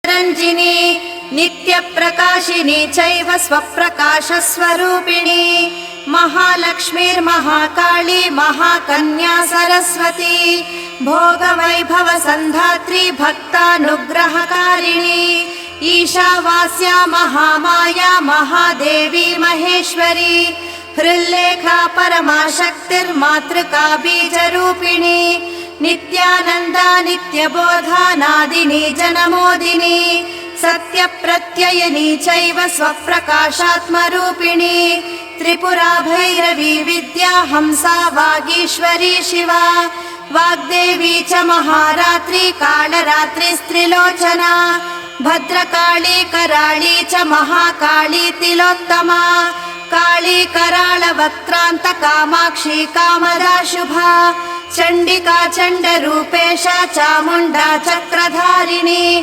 रञ्जिनी नित्यप्रकाशिनी चैव स्वप्रकाशस्वरूपिणी महालक्ष्मीर्महाकाली महाकन्या सरस्वती भोगवैभवसन्धात्री भक्तानुग्रहकारिणी ईशावास्या महामाया महादेवी महेश्वरी हृल्लेखा परमाशक्तिर्मातृका बीजरूपिणी नित्यानन्दा नित्यबोधा नादिनी जनमोदिनी सत्यप्रत्ययिनी चैव स्वप्रकाशात्मरूपिणी त्रिपुरा भैरवी विद्या हंसा वागीश्वरी शिवा वाग्देवी च महारात्री कालरात्रिस्त्रिलोचना भद्रकाली कराळी च महाकाली तिलोत्तमा काली कराळवक्त्रान्त कामाक्षी कामदा शुभा चण्डिका चण्डरूपेशा चामुण्डा चक्रधारिणी